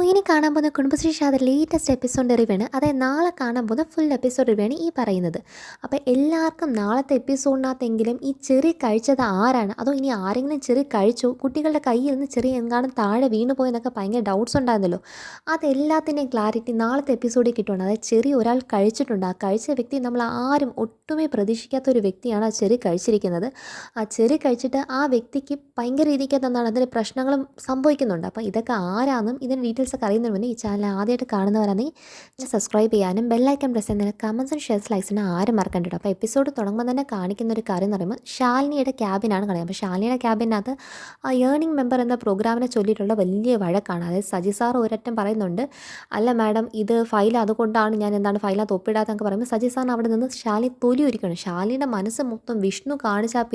ഇനി കാണാൻ പോകുന്ന കുടുംബശ്രീ ഷാദർ ലേറ്റസ്റ്റ് എപ്പിസോഡ് റിവ്യൂണ്. അതായത് നാളെ കാണാൻ പോകുന്ന ഫുൾ എപ്പിസോഡ് റിവ്യൂണ് ഈ പറയുന്നത്. അപ്പോൾ എല്ലാവർക്കും നാളത്തെ എപ്പിസോഡിനകത്തെങ്കിലും ഈ ചെറി കഴിച്ചത് ആരാണ്, അതോ ഇനി ആരെങ്കിലും ചെറി കഴിച്ചോ, കുട്ടികളുടെ കയ്യിൽ നിന്ന് ചെറി എങ്ങാനും താഴെ വീണു പോയെന്നൊക്കെ ഭയങ്കര ഡൗട്ട്സ് ഉണ്ടായിരുന്നല്ലോ. അതെല്ലാത്തിൻ്റെയും ക്ലാരിറ്റി നാളത്തെ എപ്പിസോഡിൽ കിട്ടുകയാണ്. അതായത് ചെറി ഒരാൾ കഴിച്ചിട്ടുണ്ട്. ആ കഴിച്ച വ്യക്തി നമ്മൾ ആരും ഒട്ടുമേ പ്രതീക്ഷിക്കാത്ത ഒരു വ്യക്തിയാണ് ആ ചെറി കഴിച്ചിരിക്കുന്നത്. ആ ചെറി കഴിച്ചിട്ട് ആ വ്യക്തിക്ക് ഭയങ്കര രീതിക്ക് എന്താണ് അതിന് പ്രശ്നങ്ങളും സംഭവിക്കുന്നുണ്ട്. അപ്പോൾ ഇതൊക്കെ ആരാന്നും ഇതിൻ്റെ ഡീറ്റെയിൽസ് ഒക്കെ അറിയുന്നതിന് മുന്നേ ഈ ചാനൽ ആദ്യമായിട്ട് കാണുന്നവരാണെങ്കിൽ സബ്സ്ക്രൈബ് ചെയ്യാനും ബെല്ലൈക്കൺ പ്രസ് ചെയ്യുന്നതിന് കമൻസ് ആൻഡ് ഷെയർസ് ലൈക്സിന് ആരും മറക്കണ്ട. അപ്പോൾ എപ്പിസോഡ് തുടങ്ങുമ്പോൾ തന്നെ കാണിക്കുന്ന ഒരു കാര്യം എന്ന് പറയുമ്പോൾ ശാലിനിയുടെ ക്യാബിനാണ് കളിക്കുന്നത്. അപ്പോൾ ശാലിനിയുടെ ക്യാബിനകത്ത് ആ ഏർണിംഗ് മെമ്പർ എന്ന പ്രോഗ്രാമിനെ ചൊല്ലിയിട്ടുള്ള വലിയ വഴക്കാണ്. അതായത് സജി സാർ ഒരറ്റം പറയുന്നുണ്ട്, അല്ല മാഡം ഇത് ഫയൽ അതുകൊണ്ടാണ് ഞാൻ എന്താണ് ഫയലിനകത്ത് ഒപ്പിടാത്തൊക്കെ പറയുമ്പോൾ സജി സാറിന് അവിടെ നിന്ന് ശാലിനി തൊലി ഒരുക്കണം. ശാലിനിയുടെ മനസ്സ് മൊത്തം വിഷ്ണു കാണിച്ച ആ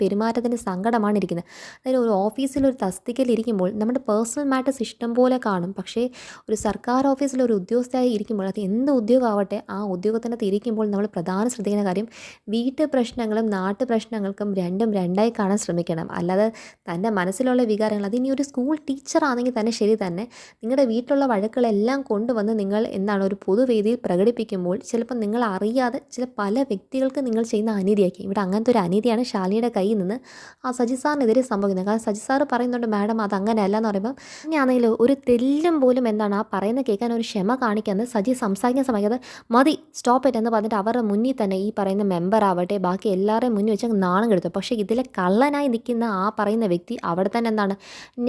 പെരുമാറ്റത്തിൻ്റെ സങ്കടമാണ് ഇരിക്കുന്നത്. അതായത് ഒരു ഓഫീസിൽ ഒരു തസ്തികയിൽ ഇരിക്കുമ്പോൾ നമ്മുടെ പേഴ്സണൽ മാറ്റേഴ്സ് ഇഷ്ടം പോലെ കാണും. പക്ഷേ ഒരു സർക്കാർ ഓഫീസിൽ ഒരു ഉദ്യോഗസ്ഥയായി ഇരിക്കുമ്പോൾ അത് എന്ത് ഉദ്യോഗമാവട്ടെ ആ ഉദ്യോഗത്തിനകത്ത് ഇരിക്കുമ്പോൾ നമ്മൾ പ്രധാനം ശ്രദ്ധിക്കുന്ന കാര്യം വീട്ടു പ്രശ്നങ്ങളും നാട്ടു പ്രശ്നങ്ങൾക്കും രണ്ടും രണ്ടായി കാണാൻ ശ്രമിക്കണം. അല്ലാതെ തൻ്റെ മനസ്സിലുള്ള വികാരങ്ങൾ, അതിനി ഒരു സ്കൂൾ ടീച്ചറാണെങ്കിൽ തന്നെ ശരി തന്നെ, നിങ്ങളുടെ വീട്ടിലുള്ള വഴക്കുകളെല്ലാം കൊണ്ടുവന്ന് നിങ്ങൾ എന്താണ് ഒരു പൊതുവേദിയിൽ പ്രകടിപ്പിക്കുമ്പോൾ ചിലപ്പോൾ നിങ്ങൾ അറിയാതെ ചില പല വ്യക്തികൾക്ക് നിങ്ങൾ ചെയ്യുന്ന അനീതിയാക്കി. ഇവിടെ അങ്ങനത്തെ ഒരു അനീതിയാണ് ശാലിനിയുടെ കയ്യിൽ നിന്ന് ആ സജി സാറിനെതിരെ സംഭവിക്കുന്നത്. കാരണം സജി സാറ് പറയുന്നുണ്ട്, മാഡം അത് അങ്ങനെയല്ല എന്ന് പറയുമ്പം ഞാനാണെങ്കിൽ ഒരു തെല്ലും പോലും എന്താണ് ആ പറയുന്നത് കേൾക്കാൻ ഒരു ക്ഷമ കാണിക്കുന്നത് സജി സംസാരിക്കാൻ സമയത്ത് മതി സ്റ്റോപ്പ് ഇറ്റ് എന്ന് പറഞ്ഞിട്ട് അവരുടെ മുന്നിൽ തന്നെ ഈ പറയുന്ന മെമ്പർ ആവട്ടെ ബാക്കി എല്ലാവരെയും മുന്നിൽ വെച്ച് നാണം കെടുത്തു. പക്ഷേ ഇതിലെ കള്ളനായി നിൽക്കുന്ന ആ പറയുന്ന വ്യക്തി അവിടെ തന്നെ എന്താണ്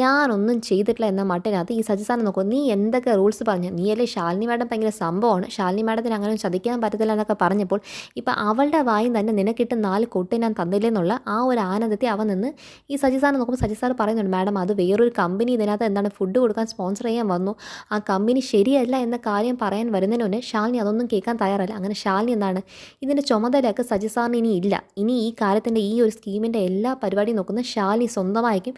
ഞാനൊന്നും ചെയ്തിട്ടില്ല എന്ന മട്ടിനകത്ത് ഈ സജി സാറിനെ നോക്കും, നീ എന്തൊക്കെ റൂൾസ് പറഞ്ഞു, നീയല്ലേ ശാലിനി മാഡം ഭയങ്കര സംഭവമാണ്, ശാലിനി മാഡത്തിന് അങ്ങനെ ചതിക്കാൻ പറ്റത്തില്ല എന്നൊക്കെ പറഞ്ഞപ്പോൾ ഇപ്പം അവളുടെ വായും തന്നെ നിനക്കിട്ട് 4 കൊട്ട് ഞാൻ തന്നില്ലെന്നുള്ള ആ ഒരു ആനന്ദത്തെ അവൻ നിന്ന് ഈ സജി സാറിനെ നോക്കുമ്പോൾ സജി സാർ പറയുന്നുണ്ട്, മാഡം അത് വേറൊരു കമ്പനി ഇതിനകത്ത് എന്താണ് ഫുഡ് കൊടുക്കാൻ സ്പോൺസർ ചെയ്യാൻ വന്നു, ആ കമ്പനി ശരിയല്ല എന്ന കാര്യം പറയാൻ വരുന്നതിന് മുന്നേ ശാലിനി അതൊന്നും കേൾക്കാൻ തയ്യാറല്ല. അങ്ങനെ ശാലിനി എന്താണ് ഇതിൻ്റെ ചുമതലയൊക്കെ സജി സാറിന് ഇനി ഇല്ല. ഇനി ഈ കാര്യത്തിൻ്റെ ഈ ഒരു സ്കീമിൻ്റെ എല്ലാ പരിപാടിയും നോക്കുന്ന ശാലിനി സ്വന്തമായിരിക്കും.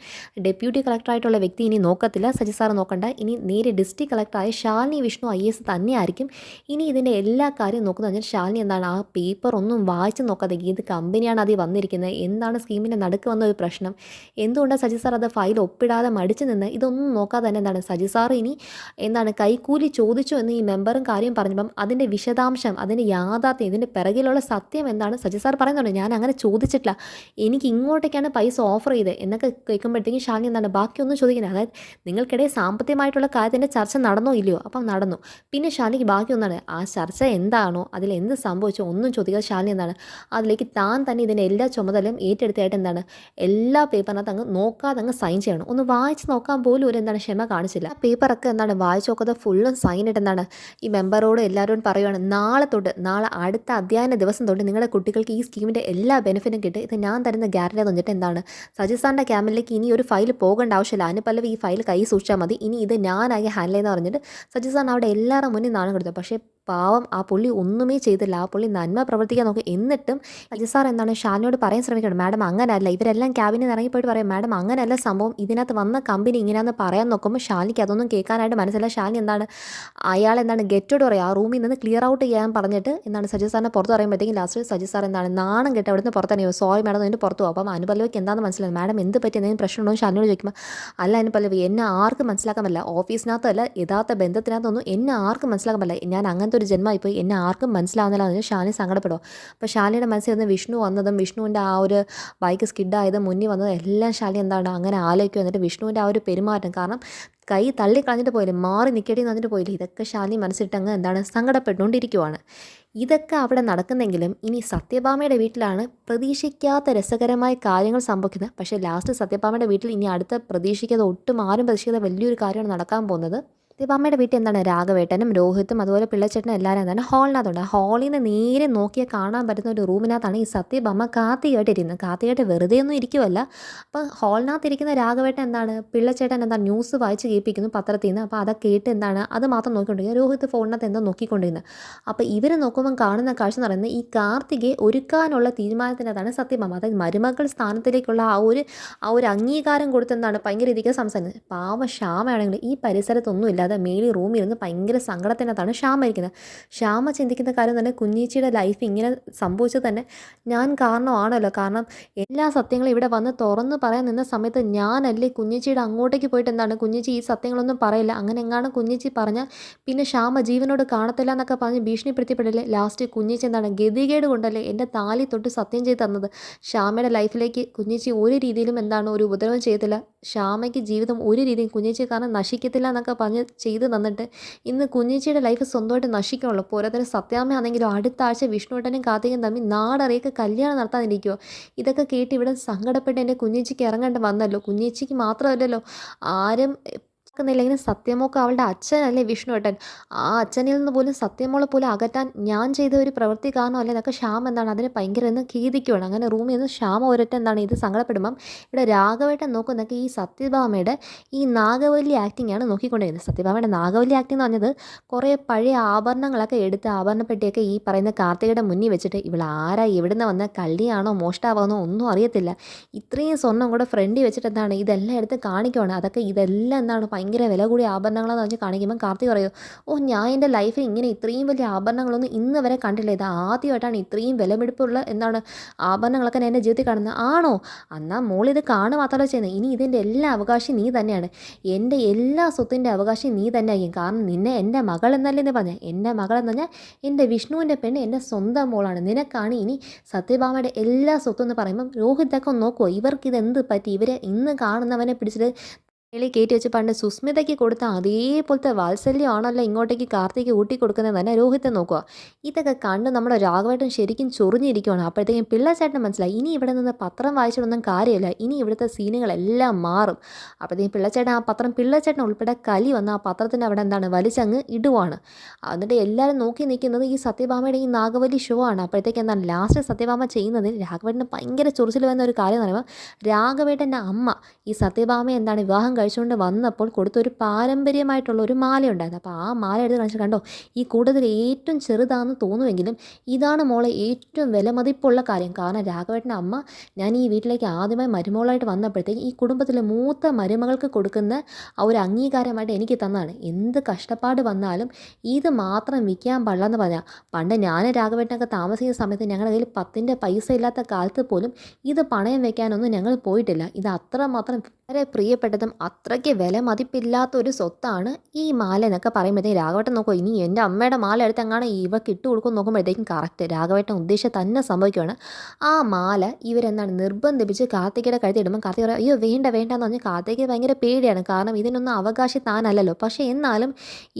ഡെപ്യൂട്ടി കളക്ടറായിട്ടുള്ള വ്യക്തി ഇനി നോക്കത്തില്ല, സജി സാർ നോക്കണ്ട. ഇനി നേരെ ഡിസ്ട്രിക്ട് കളക്ടറായ ശാലിനി വിഷ്ണു IAS തന്നെയായിരിക്കും ഇനി ഇതിൻ്റെ എല്ലാ കാര്യവും നോക്കുന്നത്. പറഞ്ഞാൽ ശാലിനി എന്താണ് ആ പേപ്പർ ഒന്നും വായിച്ച് നോക്കാതെ ഏത് കമ്പനിയാണ് അതിൽ വന്നിരിക്കുന്നത്, എന്താണ് സ്കീമിൻ്റെ നടുക്ക് വന്ന ഒരു പ്രശ്നം, എന്തുകൊണ്ടാണ് സജി സാർ അത് ഫയൽ ഒപ്പിടാതെ മടിച്ചു നിന്ന് ഇതൊന്നും നോക്കാതെ തന്നെ എന്താണ് സജി സാർ ഇനി എന്താണ് കൈക്കൂലി ചോദിച്ചു എന്ന് ഈ മെമ്പറും കാര്യം പറഞ്ഞപ്പം അതിൻ്റെ വിശദാംശം, അതിൻ്റെ യാഥാർത്ഥ്യം, ഇതിൻ്റെ പിറകിലുള്ള സത്യം എന്താണ് സജി സാർ പറയുന്നുണ്ട്, ഞാൻ അങ്ങനെ ചോദിച്ചിട്ടില്ല, എനിക്ക് ഇങ്ങോട്ടേക്കാണ് പൈസ ഓഫർ ചെയ്ത് എന്നൊക്കെ കേൾക്കുമ്പോഴത്തേക്കും ശാലിനി എന്താണ് ബാക്കിയൊന്നും ചോദിക്കുന്നത്. അതായത് നിങ്ങൾക്കിടയിൽ സാമ്പത്തികമായിട്ടുള്ള കാര്യത്തിൻ്റെ ചർച്ച നടന്നോ ഇല്ലയോ, അപ്പം നടന്നു. പിന്നെ ശാലിനിക്ക് ബാക്കി ഒന്നാണ് ആ ചർച്ച എന്താണോ അതിൽ എന്ത് സംഭവിച്ചോ ഒന്നും ചോദിക്കാതെ ശാലിനി എന്താണ് അതിലേക്ക് താൻ തന്നെ ഇതിൻ്റെ എല്ലാ ചുമതലയും ഏറ്റെടുത്തായിട്ട് എന്താണ് എല്ലാ പേപ്പറിനകത്ത് അങ്ങ് നോക്കാതെ അങ്ങ് സൈൻ ചെയ്യണം. ഒന്ന് വായിച്ച് നോക്കാൻ പോലും ഒരു എന്താണ് ക്ഷമ കാണിച്ചില്ല. ആ പേപ്പറൊക്കെ എന്താണ് വായിച്ച് നോക്കാതെ ഫുള്ളും സൈൻ ഇട്ട് എന്താണ് ഈ മെമ്പറോട് എല്ലാവരോടും പറയുകയാണ്, നാളെ അടുത്ത അധ്യയന ദിവസം തൊട്ട് നിങ്ങളുടെ കുട്ടികൾക്ക് ഈ സ്കീമിൻ്റെ എല്ലാ ബെനിഫിറ്റും കിട്ടും, ഇത് ഞാൻ തരുന്ന ഗ്യാരണ്ടി തന്നിട്ട് എന്താണ് സജി സാറിൻ്റെ ക്യാമ്പിലേക്ക് ഇനി ഒരു ഫയൽ പോകേണ്ട ആവശ്യമില്ല, അനുപല്ലവി ഈ ഫയൽ കൈ സൂക്ഷിച്ചാൽ മതി, ഇനി ഇത് ഞാനായി ഹാൻഡിൽ ചെയ്യുന്ന പറഞ്ഞിട്ട് സജി സാറിന് അവിടെ എല്ലാവരുടെ മുന്നിൽ നാണം കൊടുത്തു. പക്ഷേ പാവം ആ പുള്ളി ഒന്നുമേ ചെയ്തില്ല, ആ പുള്ളി നന്മ പ്രവർത്തിക്കാൻ നോക്കി. എന്നിട്ടും സജി സാർ എന്താണ് ഷാലിനിയോട് പറയാൻ ശ്രമിക്കണം, മാഡം അങ്ങനെയല്ല, ഇവരെല്ലാം ക്യാബിനിൽ നിന്ന് ഇറങ്ങിപ്പോയിട്ട് പറയാം, മാഡം അങ്ങനെയല്ല സംഭവം, ഇതിനകത്ത് വന്ന കമ്പനി ഇങ്ങനെയാണെന്ന് പറയാൻ നോക്കുമ്പോൾ ഷാലിനിക്ക് അതൊന്നും കേൾക്കാനായിട്ട് മനസ്സിലായി. ഷാലിനി എന്താണ് അയാൾ എന്താണ് ഗെറ്റോട് പറയുക, ആ റൂമിൽ നിന്ന് ക്ലിയർ ഔട്ട് ചെയ്യാൻ പറഞ്ഞിട്ട് എന്താണ് സജി സാറിനെ പുറത്ത് പറയുമ്പോഴത്തേക്കും ലാസ്റ്റ് സജി സാർ എന്താണ് നാണം കെട്ട് അവിടെ നിന്ന് പുറത്തറിയോ, സോറി മാഡം എന്നിട്ട് പുറത്തു പോകും. അപ്പം അനുപല്ലവിക്ക് എന്താണെന്ന് മനസ്സിലായി, മാഡം എന്ത് പറ്റി എന്തെങ്കിലും പ്രശ്നമുണ്ടോ ഷാലിനിയോട് ചോദിക്കുമ്പോൾ അല്ല അനുപല്ലവി എന്നെ ആർക്കും മനസ്സിലാക്കാൻ പറ്റില്ല, ഓഫീസിനകത്തല്ല യഥാർത്ഥ ബന്ധത്തിനകത്തൊന്നും എന്നെ ആർക്കും മനസ്സിലാക്കാൻ പറ്റില്ല, ഞാൻ അങ്ങനത്തെ ഒരു ജന്മമായിപ്പോയി, എന്നെ ആർക്കും മനസ്സിലാവുന്നില്ല എന്ന് ശാലിനി സങ്കടപ്പെടും. അപ്പോൾ ശാലിനിയുടെ മനസ്സിൽ നിന്ന് വിഷ്ണു വന്നതും വിഷ്ണുവിൻ്റെ ആ ഒരു ബൈക്ക് സ്കിഡായതും മുന്നിൽ വന്നതും എല്ലാം ശാലിനി എന്താണ് അങ്ങനെ ആലോചിക്കും. എന്നിട്ട് വിഷ്ണുവിൻ്റെ ആ ഒരു പെരുമാറ്റം, കാരണം കൈ തള്ളി കളഞ്ഞിട്ട് പോയില്ലേ, മാറി നിൽക്കേണ്ടി വന്നിട്ട് പോയില്ലേ, ഇതൊക്കെ ശാലിനി മനസ്സിലിട്ട് അങ്ങ് എന്താണ് സങ്കടപ്പെട്ടുകൊണ്ടിരിക്കുവാണ്. ഇതൊക്കെ അവിടെ നടക്കുന്നെങ്കിലും ഇനി സത്യഭാമയുടെ വീട്ടിലാണ് പ്രതീക്ഷിക്കാത്ത രസകരമായ കാര്യങ്ങൾ സംഭവിക്കുന്നത്. പക്ഷേ ലാസ്റ്റ് സത്യഭാമയുടെ വീട്ടിൽ ഇനി അടുത്ത പ്രതീക്ഷിക്കാതെ ഒട്ടും ആരും പ്രതീക്ഷിക്കാതെ വലിയൊരു കാര്യമാണ് നടക്കാൻ പോകുന്നത്. സത്യഭാമയുടെ വീട്ടിൽ എന്താണ് രാഘവേട്ടനും രോഹിത്തും അതുപോലെ പിള്ളച്ചേട്ടനും എല്ലാവരും എന്താണ് ഹാളിനകത്തുണ്ട്. ഹാളിൽ നിന്ന് നേരെ നോക്കിയാൽ കാണാൻ പറ്റുന്ന ഒരു റൂമിനകത്താണ് ഈ സത്യഭാമ കാത്തിയായിട്ടിരുന്നത്. കാത്തിയായിട്ട് വെറുതെ ഒന്നും ഇരിക്കുമല്ല. അപ്പോൾ ഹാളിനകത്തിരിക്കുന്ന രാഘവേട്ടൻ എന്താണ് പിള്ളച്ചേട്ടൻ എന്താണ് ന്യൂസ് വായിച്ച് കേൾപ്പിക്കുന്നു പത്രത്തിൽ നിന്ന്. അപ്പോൾ അതൊക്കെ കേട്ട് എന്താണ് അത് മാത്രം നോക്കിക്കൊണ്ടിരിക്കുക. രോഹിത്ത് ഫോണിനകത്ത് എന്തോ നോക്കിക്കൊണ്ടിരുന്നത്. അപ്പോൾ ഇവർ നോക്കുമ്പം കാണുന്ന കാഴ്ച എന്ന് പറയുന്നത് ഈ കാർത്തികയെ ഒരുക്കാനുള്ള തീരുമാനത്തിനകത്താണ് സത്യഭാമ, അതായത് മരുമകൾ സ്ഥാനത്തിലേക്കുള്ള ആ ഒരു അംഗീകാരം കൊടുത്തെന്നാണ് ഭയങ്കര രീതിക്ക് സംസാരിക്കുന്നത്. പാവ ശ്യാമയാണെങ്കിൽ ഈ പരിസരത്തൊന്നും ഇല്ലാതെ ഇല്ലാതെ മേളി റൂമിൽ ഇരുന്ന് ഭയങ്കര സങ്കടത്തിനകത്താണ് ശ്യാമ ഇരിക്കുന്നത്. ശ്യാമ ചിന്തിക്കുന്ന കാര്യം തന്നെ കുഞ്ഞേച്ചിയുടെ ലൈഫ് ഇങ്ങനെ സംഭവിച്ചത് തന്നെ ഞാൻ കാരണമാണല്ലോ. കാരണം എല്ലാ സത്യങ്ങളും ഇവിടെ വന്ന് തുറന്ന് പറയാൻ നിന്ന സമയത്ത് ഞാനല്ലേ കുഞ്ഞേച്ചിയുടെ അങ്ങോട്ടേക്ക് പോയിട്ട് എന്താണ് കുഞ്ഞേച്ചി ഈ സത്യങ്ങളൊന്നും പറയില്ല, അങ്ങനെ എങ്ങാനും കുഞ്ഞേച്ചി പറഞ്ഞാൽ പിന്നെ ശ്യാമ ജീവനോട് കാണത്തില്ല എന്നൊക്കെ പറഞ്ഞ് ഭീഷണിപ്പെടുത്തിപ്പെടല്ലേ. ലാസ്റ്റ് കുഞ്ഞേച്ചി എന്താണ് ഗതികേട് കൊണ്ടല്ലേ എൻ്റെ താലി തൊട്ട് സത്യം ചെയ്ത് തന്നത്. ശ്യാമയുടെ ലൈഫിലേക്ക് കുഞ്ഞേച്ചി ഒരു രീതിയിലും എന്താണ് ഒരു ഉപദ്രവം ചെയ്തില്ല. ശ്യാമയ്ക്ക് ജീവിതം ഒരു രീതിയും കുഞ്ഞേച്ചി കാരണം നശിക്കത്തില്ല എന്നൊക്കെ പറഞ്ഞ് ചെയ്ത് തന്നിട്ട് ഇന്ന് കുഞ്ഞേച്ചിയുടെ ലൈഫ് സ്വന്തമായിട്ട് നശിക്കണുള്ളൂ. പോരാത്തതിന് സത്യാമ്മയാണെങ്കിലും അടുത്ത ആഴ്ച വിഷ്ണുവേട്ടനും കാർത്തികയും തമ്മിൽ നാടറിയൊക്കെ കല്യാണം നടത്താനിരിക്കുമോ. ഇതൊക്കെ കേട്ട് ഇവിടെ സങ്കടപ്പെട്ട് എൻ്റെ കുഞ്ഞേച്ചിക്ക് ഇറങ്ങേണ്ടി വന്നല്ലോ. കുഞ്ഞേച്ചിക്ക് മാത്രമല്ലല്ലോ, ആരും ില്ലെങ്കിലും സത്യമോക്ക് അവളുടെ അച്ഛനല്ലേ വിഷ്ണുവേട്ടൻ. ആ അച്ഛനിൽ നിന്ന് പോലും സത്യമോളെ പോലും അകറ്റാൻ ഞാൻ ചെയ്ത ഒരു പ്രവൃത്തി കാരണമല്ലേ എന്നൊക്കെ ശ്യാം എന്താണ് അതിന് ഭയങ്കര എന്ന് ഖേദിക്കുകയാണ്. അങ്ങനെ റൂമിൽ നിന്ന് ശ്യാമ ഒരൊറ്റ എന്താണ് ഇത് സങ്കടപ്പെടുമ്പം ഇവിടെ രാഘവേട്ടൻ നോക്കുന്നൊക്കെ ഈ സത്യഭാമയുടെ ഈ നാഗവല്ലി ആക്ടിംഗ് ആണ് നോക്കിക്കൊണ്ടിരിക്കുന്നത്. സത്യഭാമയുടെ നാഗവല്ലി ആക്ടിംഗ് എന്ന് പറഞ്ഞത് കുറേ പഴയ ആഭരണങ്ങളൊക്കെ എടുത്ത് ആഭരണപ്പെട്ടിയൊക്കെ ഈ പറയുന്ന കാർത്തികയുടെ മുന്നിൽ വെച്ചിട്ട് ഇവൾ ആരാ എവിടുന്ന് വന്ന കള്ളിയാണോ മോഷ്ടാവാണോ ഒന്നും അറിയത്തില്ല, ഇത്രയും സ്വർണ്ണം കൂടെ ഫ്രണ്ടിൽ വെച്ചിട്ട് എന്താണ് ഇതെല്ലാം എടുത്ത് കാണിക്കുവാണ്. അതൊക്കെ ഇതെല്ലാം എന്താണ് ഭയങ്കര വില കൂടിയ ആഭരണങ്ങളെന്ന് പറഞ്ഞ് കാണിക്കുമ്പോൾ കാർത്തിക് പറയും, ഓ ഞാൻ എൻ്റെ ലൈഫിൽ ഇങ്ങനെ ഇത്രയും വലിയ ആഭരണങ്ങളൊന്നും ഇന്ന് വരെ കണ്ടില്ല, ഇത് ആദ്യമായിട്ടാണ് ഇത്രയും വിലപിടിപ്പുള്ള എന്താണ് ആഭരണങ്ങളൊക്കെ ഞാൻ എൻ്റെ ജീവിതത്തിൽ കാണുന്നത്. ആണോ, എന്നാൽ മോളിത് കാണുക മാത്രമല്ല ചെയ്യുന്നത്, ഇനി ഇതിൻ്റെ എല്ലാ അവകാശം നീ തന്നെയാണ്, എൻ്റെ എല്ലാ സ്വത്തിൻ്റെ അവകാശം നീ തന്നെ ആയിരിക്കും. കാരണം നിന്നെ എൻ്റെ മകൾ എന്നല്ലേ എന്ന് പറഞ്ഞാൽ, എൻ്റെ മകളെന്ന് പറഞ്ഞാൽ എൻ്റെ വിഷ്ണുവിൻ്റെ പെണ്ണ് എൻ്റെ സ്വന്തം മോളാണ്, നിനക്കാണ് ഇനി സത്യഭാമയുടെ എല്ലാ സ്വത്തും എന്ന് പറയുമ്പം രോഹിതൊക്കെ നോക്കുമോ ഇവർക്കിത് എന്ത് പറ്റി, ഇവരെ ഇന്ന് കാണുന്നവനെ പിടിച്ചിട്ട് ിൽ കയറ്റി വെച്ച് പണ്ട് സുസ്മിതയ്ക്ക് കൊടുത്ത അതേപോലത്തെ വാത്സല്യമാണല്ലോ ഇങ്ങോട്ടേക്ക് കാർത്തിക് ഊട്ടി കൊടുക്കുന്നത് തന്നെ രോഹിത്തെ നോക്കുക. ഇതൊക്കെ കണ്ട് നമ്മുടെ രാഘവേട്ടൻ ശരിക്കും ചൊറിഞ്ഞിരിക്കുകയാണ്. അപ്പോഴത്തേക്കും പിള്ളച്ചേട്ടന് മനസ്സിലായി ഇനി ഇവിടെ നിന്ന് പത്രം വായിച്ചിട്ടൊന്നും കാര്യമില്ല, ഇനി ഇവിടുത്തെ സീനുകളെല്ലാം മാറും. അപ്പോഴത്തേക്കും പിള്ളച്ചേട്ടൻ ആ പത്രം പിള്ളച്ചേട്ടൻ ഉൾപ്പെടെ കലി വന്ന് ആ പത്രത്തിൻ്റെ അവിടെ എന്താണ് വലിച്ചങ്ങ് ഇടുവാണ്. എന്നിട്ട് എല്ലാവരും നോക്കി നിൽക്കുന്നത് ഈ സത്യഭാമയുടെ ഈ നാഗവല്ലി ഷോ ആണ്. അപ്പോഴത്തേക്ക് എന്താണ് ലാസ്റ്റ് സത്യഭാമ ചെയ്യുന്നതിൽ രാഘവേട്ടന് ഭയങ്കര ചൊറിച്ചിൽ വന്ന ഒരു കാര്യം എന്ന് പറയുമ്പോൾ രാഘവേട്ടൻ്റെ അമ്മ ഈ സത്യഭാമ എന്താണ് വിവാഹം കഴിച്ചുകൊണ്ട് വന്നപ്പോൾ കൊടുത്തൊരു പാരമ്പര്യമായിട്ടുള്ള ഒരു മാലയുണ്ടായിരുന്നു. അപ്പോൾ ആ മാല എടുത്ത് കാണിച്ചാൽ കണ്ടോ ഈ കൂട്ടത്തിൽ ഏറ്റവും ചെറുതാണെന്ന് തോന്നുമെങ്കിലും ഇതാണ് മോളെ ഏറ്റവും വിലമതിപ്പുള്ള കാര്യം. കാരണം രാഘവേട്ടൻ്റെ അമ്മ ഞാൻ ഈ വീട്ടിലേക്ക് ആദ്യമായി മരുമകളായിട്ട് വന്നപ്പോഴത്തേക്ക് ഈ കുടുംബത്തിലെ മൂത്ത മരുമകൾക്ക് കൊടുക്കുന്ന ആ ഒരു അംഗീകാരമായിട്ട് എനിക്ക് തന്നതാണ്. എന്ത് കഷ്ടപ്പാട് വന്നാലും ഇത് മാത്രം വിൽക്കാൻ പാടില്ലെന്ന് പറഞ്ഞാൽ, പണ്ട് ഞാൻ രാഘവേട്ടനൊക്കെ താമസിക്കുന്ന സമയത്ത് ഞങ്ങളുടെ കയ്യിൽ 10 പൈസ ഇല്ലാത്ത കാലത്ത് പോലും ഇത് പണയം വെക്കാനൊന്നും ഞങ്ങൾ പോയിട്ടില്ല. ഇത് അത്രമാത്രം വളരെ പ്രിയപ്പെട്ടതും അത്രയ്ക്ക് വില മതിപ്പില്ലാത്തൊരു സ്വത്താണ് ഈ മാല എന്നൊക്കെ പറയുമ്പോഴത്തേക്കും രാഘവേട്ടൻ നോക്കുമോ ഇനി എൻ്റെ അമ്മയുടെ മാല എടുത്തെങ്ങാണ് ഇവർക്ക് ഇട്ട് കൊടുക്കും നോക്കുമ്പോഴത്തേക്കും കറക്റ്റ് രാഘവേട്ടൻ ഉദ്ദേശിച്ച തന്നെ സംഭവിക്കുകയാണ്. ആ മാല ഇവരെന്താണ് നിർബന്ധിപ്പിച്ച് കാർത്തികയുടെ കഴുത്തിടുമ്പോൾ കാർത്തിക പറയും അയ്യോ വേണ്ട വേണ്ട എന്ന് പറഞ്ഞാൽ കാർത്തിക ഭയങ്കര പേടിയാണ്. കാരണം ഇതിനൊന്നും അവകാശം താനല്ലല്ലോ. പക്ഷേ എന്നാലും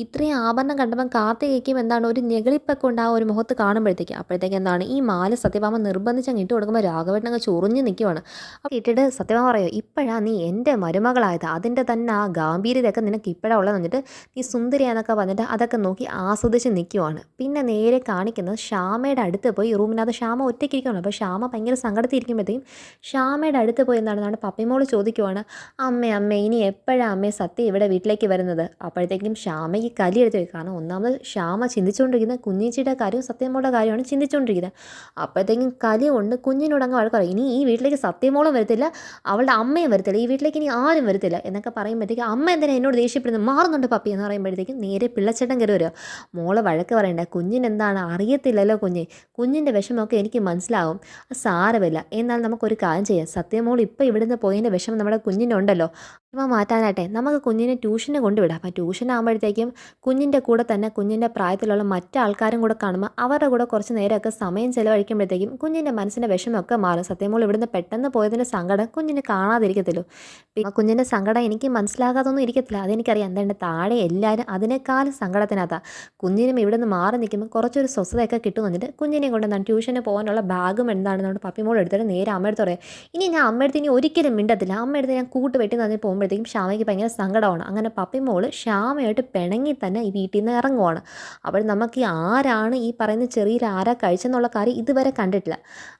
ഇത്രയും ആഭരണം കണ്ടപ്പോൾ കാർത്തികയ്ക്കും എന്താണ് ഒരു ഞെളിപ്പൊക്കെ ഉണ്ട് ആ ഒരു മുഖത്ത് കാണുമ്പോഴത്തേക്കും. അപ്പോഴത്തേക്ക് എന്താണ് ഈ മാല സത്യഭാമ നിർബന്ധിച്ച് അങ്ങ് ഇട്ട് കൊടുക്കുമ്പോൾ രാഘവേട്ടൻ അങ്ങ് ചൊറിഞ്ഞ് നിൽക്കുവാണ്. അപ്പോൾ ഇട്ടിട്ട് സത്യഭാമ പറയുമോ ഇപ്പോഴാണ് നീ എൻ്റെ മരുമകളായത്, അതിൻ്റെ തന്നെ ആ ഗാംഭീര്യതയൊക്കെ നിനക്ക് ഇപ്പോഴാണ് ഉള്ളത് എന്നിട്ട് നീ സുന്ദരിയാന്നൊക്കെ പറഞ്ഞിട്ട് അതൊക്കെ നോക്കി ആസ്വദിച്ച് നിൽക്കുവാണ്. പിന്നെ നേരെ കാണിക്കുന്നത് ശ്യാമയുടെ അടുത്ത് പോയി റൂമിനകത്ത് ശ്യാമ ഒറ്റയ്ക്ക് ഇരിക്കുകയാണ്. അപ്പോൾ ശ്യാമ ഭയങ്കര സങ്കടത്തിരിക്കുമ്പോഴത്തേക്കും ശ്യാമയുടെ അടുത്ത് പോയി എന്താണ് പപ്പിമോൾ ചോദിക്കുവാണ്, അമ്മ ഇനി എപ്പോഴാണ് അമ്മേ സത്യം ഇവിടെ വീട്ടിലേക്ക് വരുന്നത്. അപ്പോഴത്തേക്കും ശ്യാമയ്ക്ക് കലി എടുത്ത് വയ്ക്കും. കാരണം ഒന്നാമത് ശ്യാമ ചിന്തിച്ചുകൊണ്ടിരിക്കുന്നത് കുഞ്ഞേച്ചിയുടെ കാര്യവും സത്യമോളുടെ കാര്യമാണ് ചിന്തിച്ചുകൊണ്ടിരിക്കുന്നത്. അപ്പോഴത്തേക്കും കലി കൊണ്ട് കുഞ്ഞിനോടങ്ങ് വഴക്ക് പറയും ഇനി ഈ വീട്ടിലേക്ക് സത്യമോളും വരത്തില്ല അവളുടെ അമ്മയും വരത്തില്ല, ഈ വീട്ടിലേക്ക് ഇനി ആരും വരത്തില്ല എന്നൊക്കെ പറയുമ്പോഴത്തേക്കും അമ്മ എന്തിനാ എന്നോട് ദേഷ്യപ്പെടുന്നത് മാറുന്നുണ്ട് പപ്പി എന്ന് പറയുമ്പോഴത്തേക്കും നേരെ പിള്ളച്ചേട്ടൻ കയറി വരിക. മോളെ വഴക്ക് പറയണ്ട, കുഞ്ഞിനെന്താണ് അറിയത്തില്ലല്ലോ, കുഞ്ഞിൻ്റെ വിഷമമൊക്കെ എനിക്ക് മനസ്സിലാവും, സാരമില്ല. എന്നാൽ നമുക്കൊരു കാര്യം ചെയ്യാം, സത്യമോൾ ഇപ്പോൾ ഇവിടുന്ന് പോയതിൻ്റെ വിഷമം നമ്മുടെ കുഞ്ഞിനുണ്ടല്ലോ ഇവ മാറ്റാനായിട്ടെ നമുക്ക് കുഞ്ഞിനെ ട്യൂഷന് കൊണ്ടുവിടാം. അപ്പോൾ ട്യൂഷനാകുമ്പോഴത്തേക്കും കുഞ്ഞിൻ്റെ കൂടെ തന്നെ കുഞ്ഞിൻ്റെ പ്രായത്തിലുള്ള മറ്റാൾക്കാരും കൂടെ കാണുമ്പോൾ അവരുടെ കൂടെ കുറച്ച് നേരമൊക്കെ സമയം ചിലവഴിക്കുമ്പോഴത്തേക്കും കുഞ്ഞിൻ്റെ മനസ്സിൻ്റെ വിഷമമൊക്കെ മാറും. സത്യമോൾ ഇവിടുന്ന് പെട്ടെന്ന് പോയതിൻ്റെ സങ്കടം കുഞ്ഞിന് കാണാതിരിക്കത്തില്ലോ. പിന്നെ കുഞ്ഞിൻ്റെ സങ്കടം എനിക്ക് മനസ്സിലാകാതൊന്നും ഇരിക്കത്തില്ല, അതെനിക്കറിയാം. എന്താണ്ട് താഴെ എല്ലാവരും അതിനേക്കാളും സങ്കടത്തിനകത്താണ്. കുഞ്ഞിനും ഇവിടെ നിന്ന് മാറി നിൽക്കുമ്പോൾ കുറച്ചൊരു സ്വസ്ഥതയൊക്കെ കിട്ടും. വന്നിട്ട് കുഞ്ഞിനെയും കൊണ്ട് എന്താണ് ട്യൂഷന് പോകാനുള്ള ബാഗും എന്താണ് നമ്മുടെ പപ്പിമോൾ എടുത്തിട്ട് നേരെ അമ്മയെടുത്ത് പറയാം ഇനി ഞാൻ അമ്മയെടുത്ത് ഇനി ഒരിക്കലും മിണ്ടത്തില്ല, അമ്മയെടുത്ത് ഞാൻ കൂട്ട് വെട്ടി തന്നെ പോകുമ്പോഴത്തേക്കും ശ്യാമയ്ക്ക് ഭയങ്കര സങ്കടമാണ്. അങ്ങനെ പപ്പിമോൾ ശ്യാമയായിട്ട് പിണങ്ങി തന്നെ ഈ വീട്ടിൽ നിന്ന് ഇറങ്ങുവാണ്. അപ്പോൾ നമുക്ക് ആരാണ് ഈ പറയുന്ന ചെറിയ ആരാ കഴിച്ചെന്നുള്ള കാര്യം ഇതുവരെ കണ്ടിട്ടില്ല.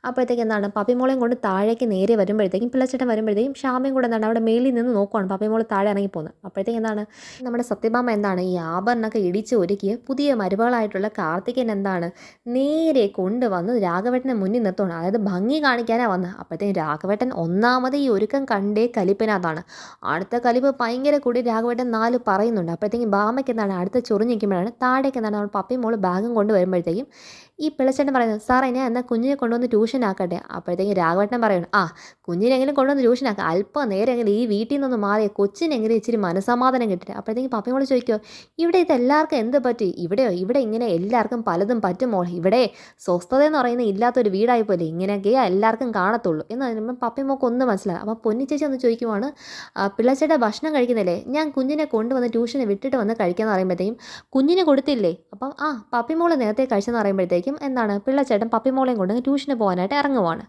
അപ്പോഴത്തേക്ക് എന്താണ് പപ്പിമോളെയും കൊണ്ട് താഴേക്ക് നേരെ വരുമ്പോഴത്തേക്കും പിള്ളച്ചേട്ടൻ വരുമ്പോഴത്തേക്കും ശ്യാമയും കൂടെ എന്താണ് അവിടെ മേലിൽ നിന്ന് നോക്കുവാണ്. നോക്കുകയാണ് പപ്പിമോൾ താഴെ ഇറങ്ങി പോകുന്നത്. അപ്പോഴത്തേക്ക് എന്താണ് നമ്മുടെ സത്യഭാമ എന്താണ് ഈ ആഭരണമൊക്കെ ഇടിച്ച് ഒരുക്കിയ പുതിയ മരുമകളായിട്ടുള്ള കാർത്തികൻ എന്താണ് നേരെ കൊണ്ടുവന്ന് രാഘവേട്ടനെ മുന്നിൽ നിർത്തുകയാണ്. അതായത് ഭംഗി കാണിക്കാനാണ് വന്നത്. അപ്പോഴത്തേക്കും രാഘവേട്ടൻ ഒന്നാമത് ഈ ഒരുക്കം കണ്ടേ കലിപ്പിനകത്താണ്. അടുത്ത കലിപ്പ് ഭയങ്കര കൂടി രാഘവേട്ടൻ 4 പറയുന്നുണ്ട്. അപ്പോഴത്തേക്കും ഭാമയ്ക്ക് എന്താണ് അടുത്ത ചൊറിഞ്ഞ് നിൽക്കുമ്പോഴാണ് താഴേക്ക് എന്താണ് നമ്മൾ പപ്പിമോൾ ബാഗും കൊണ്ട് വരുമ്പോഴത്തേക്കും ഈ പിള്ളച്ചേട്ടൻ പറയുന്നത് സാറേ ഞാൻ എന്നാൽ കുഞ്ഞിനെ കൊണ്ടുവന്ന് ട്യൂഷൻ ആക്കട്ടെ. അപ്പോഴത്തേക്കും രാഘവേട്ടൻ പറയുന്നു കുഞ്ഞിനെങ്കിലും കൊണ്ടുവന്ന് ട്യൂഷൻ ആക്കുക, അല്പം നേരെങ്കിലും ഈ വീട്ടിൽ നിന്നൊന്ന് മാറിയ കൊച്ചിനെങ്കിലും ഇച്ചിരി മനസമാധാനം കിട്ടില്ല. അപ്പോഴത്തേക്കും പപ്പിമോൾ ചോദിക്കുമോ ഇവിടെ ഇത് എല്ലാവർക്കും എന്ത് പറ്റി, ഇവിടെ ഇങ്ങനെ എല്ലാവർക്കും പലതും പറ്റുമോ, ഇവിടെ സ്വസ്ഥത എന്ന് പറയുന്നത് ഇല്ലാത്തൊരു വീടായി പോലെ ഇങ്ങനെയൊക്കെ എല്ലാവർക്കും കാണത്തുള്ളൂ എന്ന് പറയുമ്പോൾ പപ്പിമോൾക്ക് ഒന്നും മനസ്സിലാകും. അപ്പോൾ പൊന്നിച്ചേച്ചി ഒന്ന് ചോദിക്കുവാണ് പിള്ളച്ചേട്ട ഭക്ഷണം കഴിക്കുന്നില്ലേ, ഞാൻ കുഞ്ഞിനെ കൊണ്ടുവന്ന് ട്യൂഷന് വിട്ടിട്ട് വന്ന് കഴിക്കാമെന്ന് പറയുമ്പോഴത്തേക്കും കുഞ്ഞിന് കൊടുത്തില്ലേ, അപ്പം പപ്പിമോൾ നേരത്തെ കഴിച്ചെന്ന് പറയുമ്പോഴത്തേക്കും എന്താണ് പിള്ളച്ചേട്ടൻ പപ്പിമോളെയും കൊണ്ട് ട്യൂഷന് പോകാനായിട്ട് ഇറങ്ങുവാണ്.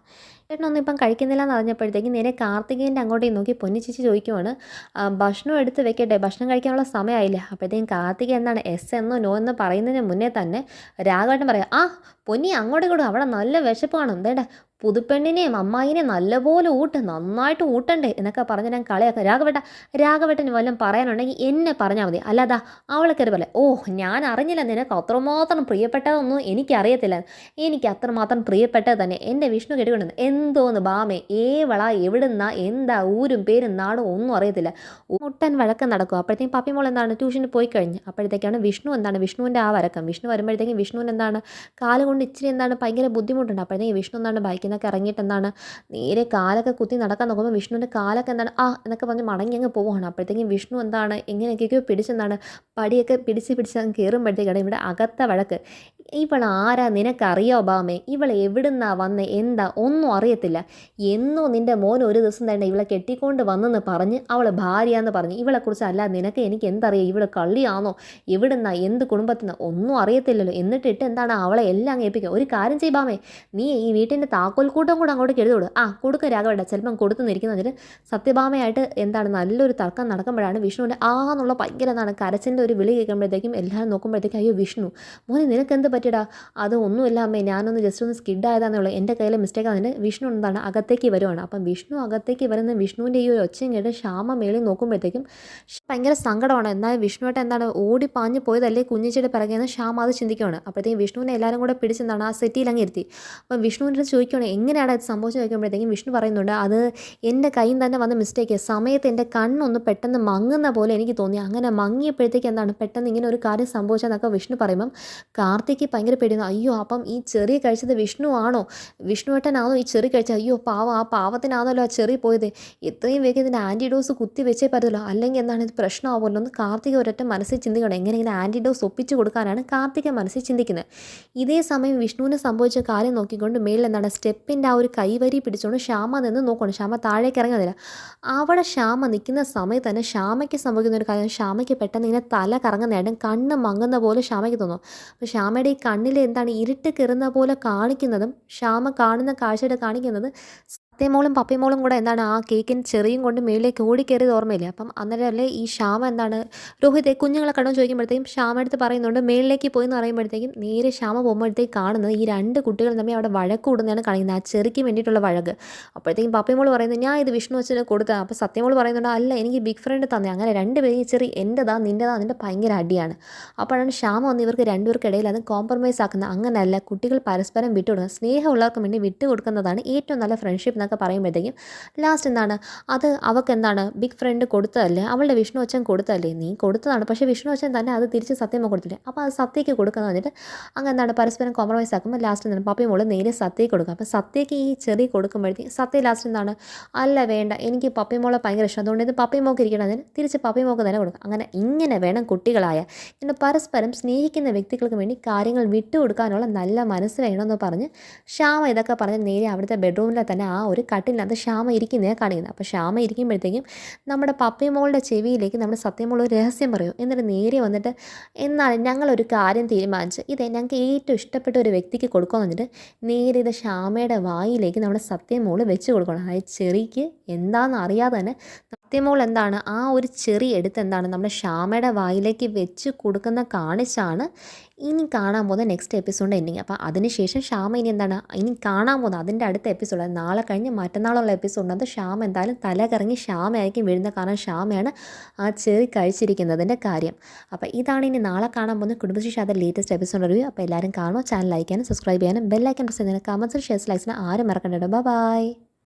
ചേട്ടനൊന്നും ഇപ്പം കഴിക്കുന്നില്ല എന്ന് അറിഞ്ഞപ്പോഴത്തേക്കും നേരെ കാർത്തികേയൻ്റെ അങ്ങോട്ടേക്ക് നോക്കി പൊന്നിച്ചേച്ചി ചോദിക്കുവാണ് ഭക്ഷണം എടുത്ത് വെക്കട്ടെ, ഭക്ഷണം കഴിക്കാനുള്ള സമയമായില്ല. അപ്പോഴത്തേക്കും കാർത്തിക എന്താണ് എസ് എന്നോ നോ എന്ന് പറയുന്നതിന് മുന്നേ തന്നെ രാഘവേട്ടൻ പറയാം പൊന്നി അങ്ങോട്ടും ഇങ്ങോട്ടും അവിടെ നല്ല വിശപ്പ് കാണും, എന്തേണ്ട പുതുപ്പെണ്ണിനെയും അമ്മായിനെയും നല്ലപോലെ നന്നായിട്ട് ഊട്ടണ്ടേ എന്നൊക്കെ പറഞ്ഞ് ഞാൻ കളിയാക്കാം. രാഘവേട്ടന് വല്ലതും പറയാനുണ്ടെങ്കിൽ എന്നെ പറഞ്ഞാൽ മതി, അല്ലാതെ അവളെ കയറി പറയേ ഞാൻ അറിഞ്ഞില്ല നിനക്ക് അത്രമാത്രം പ്രിയപ്പെട്ടതൊന്നും എനിക്കറിയത്തില്ല, എനിക്ക് അത്രമാത്രം പ്രിയപ്പെട്ടത് തന്നെ എൻ്റെ വിഷ്ണു കേട്ടുകൊണ്ടിരുന്നു എന്തോന്ന് ബാമേ ഏവളാ എവിടുന്നാ എന്താ ഊരും പേരും നാടും ഒന്നും അറിയത്തില്ല, മുട്ടൻ വഴക്കം നടക്കും. അപ്പോഴത്തേക്കും പപ്പിമോൾ എന്താണ് ട്യൂഷന് പോയി കഴിഞ്ഞ് അപ്പോഴത്തേക്കാണ് വിഷ്ണുവിൻ്റെ ആ വരക്കം. വിഷ്ണു വരുമ്പോഴത്തേക്കും വിഷ്ണുവിന് എന്താണ് കാലുകൊണ്ട് ഇച്ചിരി എന്താണ് ഭയങ്കര ബുദ്ധിമുട്ടുണ്ട്. അപ്പോഴത്തേക്കും വിഷ്ണു എന്താണ് ബൈക്കിൽ നിന്നൊക്കെ ഇറങ്ങിയിട്ട് എന്താണ് നേരെ കാലൊക്കെ കുത്തി നടക്കാൻ നോക്കുമ്പോൾ വിഷ്ണുവിൻ്റെ കാലൊക്കെ എന്താണ് എന്നൊക്കെ പറഞ്ഞ് മടങ്ങി അങ്ങ് പോവുകയാണ്. അപ്പോഴത്തേക്കും വിഷ്ണു എന്താണ് എങ്ങനെയൊക്കെയോ പിടിച്ചെന്താണ് പടിയൊക്കെ പിടിച്ച് അങ്ങ് കയറുമ്പോഴത്തേക്കാണ് ഇവിടെ അകത്ത വഴക്ക്. ഇവളാരാ നിനക്കറിയോ ബാമേ, ഇവൾ എവിടുന്നാ വന്നേ എന്താ ഒന്നും അറിയത്തില്ല, എന്നോ നിൻ്റെ മോൻ ഒരു ദിവസം തന്നെ ഇവളെ കെട്ടിക്കൊണ്ട് വന്നെന്ന് പറഞ്ഞ് അവൾ ഭാര്യയാന്ന് പറഞ്ഞ് ഇവളെക്കുറിച്ച് അല്ല നിനക്ക് എനിക്ക് എന്തറിയാം, ഇവൾ കള്ളിയാണോ എവിടുന്നാ എന്ത് കുടുംബത്തിനാ ഒന്നും അറിയത്തില്ലല്ലോ, എന്നിട്ടിട്ട് എന്താണ് അവളെ എല്ലാം അങ്ങ് ഏൽപ്പിക്കുക. ഒരു കാര്യം ചെയ്യ് ബാമേ, നീ ഈ വീട്ടിൻ്റെ താക്കോൽ കൂട്ടം കൂടെ അങ്ങോട്ട് എഴുതോട് കൊടുക്കുക രാഘവേട്ട ചിലപ്പം കൊടുത്തു നിൽക്കുന്നതിന് സത്യഭാമയായിട്ട് എന്താണ് നല്ലൊരു തർക്കം നടക്കുമ്പോഴാണ് വിഷ്ണുവിൻ്റെ എന്നുള്ള ഭയങ്കര എന്താണ് കരച്ചിൻ്റെ ഒരു വിളി കേൾക്കുമ്പോഴത്തേക്കും എല്ലാവരും നോക്കുമ്പോഴത്തേക്കും അയ്യോ വിഷ്ണു മോനെ നിനക്ക് എന്ത് പറ്റിയടാ, അത് ഒന്നുമില്ല അമ്മേ ഞാനൊന്ന് ജസ്റ്റ് ഒന്ന് സ്കിഡ് ആയതാണെന്നുള്ളൂ, എൻ്റെ കയ്യിലെ മിസ്റ്റേക്ക് ആണെന്ന് വിഷ്ണു എന്താണ് അകത്തേക്ക് വരുവാണ്. അപ്പം വിഷ്ണു അകത്തേക്ക് വരുന്ന വിഷ്ണുവിൻ്റെ ഈ ഒരു ഒച്ചയും കേട്ട് ശ്യാമ മേളിൽ നോക്കുമ്പോഴത്തേക്കും ഭയങ്കര സങ്കടമാണ്. എന്നാൽ വിഷ്ണുവായിട്ട് എന്താണ് ഓടിപ്പാഞ്ഞ് പോയതല്ലേ കുഞ്ഞിച്ചിയുടെ പിറകെന്ന് ശ്യാമ അത് ചിന്തിക്കുകയാണ്. അപ്പോഴത്തേക്കും വിഷ്ണുവിനെ എല്ലാവരും കൂടെ പിടിച്ചെന്താണ് ആ സെറ്റിയിൽ അങ്ങ് ഇരുത്തി. അപ്പം വിഷ്ണുവിൻ്റെ ചോദിക്കുകയാണ് എങ്ങനെയാണ് അത് സംഭവിച്ചു ചോദിക്കുമ്പോഴത്തേക്കും വിഷ്ണു പറയുന്നുണ്ട് അത് എൻ്റെ കയ്യിൽ തന്നെ വന്ന മിസ്റ്റേക്ക്, സമയത്ത് എൻ്റെ കണ്ണൊന്ന് പെട്ടെന്ന് മങ്ങുന്ന പോലെ എനിക്ക് തോന്നി, അങ്ങനെ മങ്ങിയപ്പോഴത്തേക്ക് എന്താണ് പെട്ടെന്ന് ഇങ്ങനെ ഒരു കാര്യം സംഭവിച്ചതെന്നൊക്കെ വിഷ്ണു പറയുമ്പം കാർത്തിക്ക് ഭയങ്കര പേടിയുന്നു. അയ്യോ അപ്പം ഈ ചെറിയ കഴിച്ചത് വിഷ്ണു ആണോ, വിഷ്ണുവേട്ടനാണോ ഈ ചെറി കഴിച്ചത്, അയ്യോ പാവം ആ പാവത്തിനാണല്ലോ ആ ചെറി പോയത്, എത്രയും വേഗം ഇതിൻ്റെ ആൻറ്റിഡോസ് കുത്തി വെച്ചേ പറ്റുമല്ലോ, അല്ലെങ്കിൽ എന്താണ് ഇത് പ്രശ്നമാവുമല്ലോ എന്ന് കാർത്തിക ഒരൊറ്റ മനസ്സിൽ ചിന്തിക്കണം. എങ്ങനെ ഇങ്ങനെ ആൻറ്റിഡോസ് ഒപ്പിച്ച് കൊടുക്കാനാണ് കാർത്തിക മനസ്സിൽ ചിന്തിക്കുന്നത്. ഇതേ സമയം വിഷ്ണുവിന് സംഭവിച്ച കാര്യം നോക്കിക്കൊണ്ട് മേളിൽ എന്താണ് സ്റ്റെപ്പിൻ്റെ ആ ഒരു കൈവരി പിടിച്ചുകൊണ്ട് ശ്യാമ നിന്ന് നോക്കണം. ശ്യാമ താഴേക്ക് ഇറങ്ങുന്നില്ല. അവിടെ ശ്യാമ നിൽക്കുന്ന സമയത്ത് തന്നെ ശ്യാമയ്ക്ക് സംഭവിക്കുന്ന ഒരു കാര്യം, ശ്യാമയ്ക്ക് പെട്ടെന്ന് ഇങ്ങനെ തല കറങ്ങുന്നതായിട്ടും കണ്ണ് മങ്ങുന്ന പോലെ ശ്യാമയ്ക്ക് തോന്നും. അപ്പോൾ ശ്യാമയുടെ ഈ കണ്ണിൽ എന്താണ് ഇരുട്ട് കയറുന്ന പോലെ കാണിക്കുന്നതും ശ്യാമ കാണുന്ന കാഴ്ചയുടെ കാണിക്കുന്നത് സത്യമോളും പപ്പിമോളും കൂടെ എന്താണ് ആ കേക്കിന് ചെറിയും കൊണ്ട് മേളിലേക്ക് ഓടിക്കയറിയത് ഓർമ്മയില്ല. അപ്പം അന്നേരം അല്ലേ ഈ ശ്യാമ എന്താണ് രോഹിത്തെ കുഞ്ഞുങ്ങളെ കണ്ടോ ചോദിക്കുമ്പോഴത്തേക്കും ശ്യാമ എടുത്ത് പറയുന്നുണ്ട് മേളിലേക്ക് പോയി എന്ന് പറയുമ്പോഴത്തേക്കും നേരെ ശ്യാമ പോകുമ്പോഴത്തേക്ക് കാണുന്നത് ഈ 2 കുട്ടികൾ തമ്മിൽ അവിടെ വഴക്ക് കൂടുന്നതാണ് കാണിക്കുന്നത്, ആ ചെറിക്ക് വേണ്ടിയിട്ടുള്ള വഴക്ക്. അപ്പോഴത്തേക്കും പപ്പിമോൾ പറയുന്നത് ഞാൻ ഇത് വിഷ്ണു അച്ഛന് കൊടുക്കുക. അപ്പോൾ സത്യമോൾ പറയുന്നുണ്ട് അല്ല എനിക്ക് ബിഗ് ഫ്രണ്ട് തന്നെ. അങ്ങനെ 2 പേരും ഈ ചെറി എൻ്റെതാ നിൻ്റെ ഭയങ്കര അടിയാണ്. അപ്പോഴാണ് ശ്യാമ വന്ന് ഇവർക്ക് 2 പേർക്കിടയിൽ അത് കോംപ്രമൈസ് ആക്കുന്നത്. അങ്ങനെയല്ല, കുട്ടികൾ പരസ്പരം വിട്ടുകൊടുക്കുക, സ്നേഹമുള്ളവർക്ക് വേണ്ടി വിട്ടുകൊടുക്കുന്നതാണ് ഏറ്റവും നല്ല ഫ്രണ്ട്ഷിപ്പ് എന്നൊക്കെ പറയുമ്പോഴത്തേക്കും ലാസ്റ്റ് എന്താണ് അത് അവൾക്ക് എന്താണ് ബിഗ് ഫ്രണ്ട് കൊടുത്തതല്ലേ, അവളുടെ വിഷ്ണു അച്ഛൻ കൊടുത്തതല്ലേ, നീ കൊടുത്തതാണ് പക്ഷേ വിഷ്ണു അച്ഛൻ തന്നെ അത് തിരിച്ച് സത്യമോ കൊടുത്തില്ലേ, അപ്പോൾ അത് സത്യയ്ക്ക് കൊടുക്കുന്നത് പറഞ്ഞിട്ട് അങ്ങനെ എന്താണ് പരസ്പരം കോംപ്രമൈസ് ആക്കുമ്പോൾ ലാസ്റ്റ് എന്താണ് പപ്പി മോള് നേരെ സത്യയ്ക്ക് കൊടുക്കുക. അപ്പോൾ സത്യയ്ക്ക് ഈ ചെറിയ കൊടുക്കുമ്പോഴത്തേക്കും സത്യ ലാസ്റ്റ് എന്താണ് അല്ല വേണ്ട എനിക്ക് പപ്പി മോളെ ഭയങ്കര ഇഷ്ടം, അതുകൊണ്ട് ഇത് പപ്പി മോക്ക് ഇരിക്കണം, അതിന് തിരിച്ച് പപ്പി മോക്ക് തന്നെ കൊടുക്കുക. അങ്ങനെ ഇങ്ങനെ വേണം കുട്ടികളായ ഇങ്ങനെ പരസ്പരം സ്നേഹിക്കുന്ന വ്യക്തികൾക്ക് വേണ്ടി കാര്യങ്ങൾ വിട്ടുകൊടുക്കാനുള്ള നല്ല മനസ്സ് വേണമെന്ന് പറഞ്ഞ് ശ്യാമ ഇതൊക്കെ പറഞ്ഞ് നേരെ അവിടുത്തെ ബെഡ്റൂമിലെ തന്നെ ആ ഒരു കട്ടിലിനകത്ത് ശ്യാമ ഇരിക്കുന്നതാണ് കാണിക്കുന്നത്. അപ്പോൾ ശ്യാമ ഇരിക്കുമ്പോഴത്തേക്കും നമ്മുടെ പപ്പിമോളുടെ ചെവിയിലേക്ക് നമ്മുടെ സത്യമോൾ ഒരു രഹസ്യം പറയും. എന്നിട്ട് നേരെ വന്നിട്ട് എന്നാൽ ഞങ്ങളൊരു കാര്യം തീരുമാനിച്ച് ഇത് ഞങ്ങൾക്ക് ഏറ്റവും ഇഷ്ടപ്പെട്ട ഒരു വ്യക്തിക്ക് കൊടുക്കുമെന്ന് പറഞ്ഞിട്ട് നേരെ ഇത് ശ്യാമയുടെ വായിലേക്ക് നമ്മുടെ സത്യമോൾ വെച്ച് കൊടുക്കണം. അതായത് ചെറിക്ക് എന്താണെന്ന് അറിയാതെ തന്നെ സത്യമോൾ എന്താണ് ആ ഒരു ചെറി എടുത്ത് എന്താണ് നമ്മുടെ ശ്യാമയുടെ വായിലേക്ക് വെച്ച് കൊടുക്കുന്ന കാണിച്ചാണ് ഇനി കാണാൻ പോകുന്ന നെക്സ്റ്റ് എപ്പിസോഡിൻ്റെ എൻഡിങ്. അപ്പോൾ അതിനുശേഷം ശ്യാമ ഇനി എന്താണ് ഇനി കാണാൻ പോകുന്നത് അതിൻ്റെ അടുത്ത എപ്പിസോഡ് നാളെ കഴിഞ്ഞ് മറ്റന്നാളുള്ള എപ്പിസോഡിനകത്ത് ശ്യാമ എന്തായാലും തല കറങ്ങി ശ്യാമയായിരിക്കും വീഴുന്നത്. കാരണം ശ്യാമയാണ് ആ ചെറി കഴിച്ചിരിക്കുന്നതിൻ്റെ കാര്യം. അപ്പോൾ ഇതാണ് ഇനി നാളെ കാണാൻ പോകുന്ന Kudumbashree Shantha latest episode review. അപ്പോൾ എല്ലാവരും കാണുമോ? ചാനൽ ലൈക്ക് ചെയ്യാനും സബ്സ്ക്രൈബ് ചെയ്യാനും ബെല്ലൈക്കൻ പ്രസ് ചെയ്യുന്നതിന് കമൻസും ഷെയർസ് ലൈക്സിന് ആരും മറക്കണ്ട. ബൈ.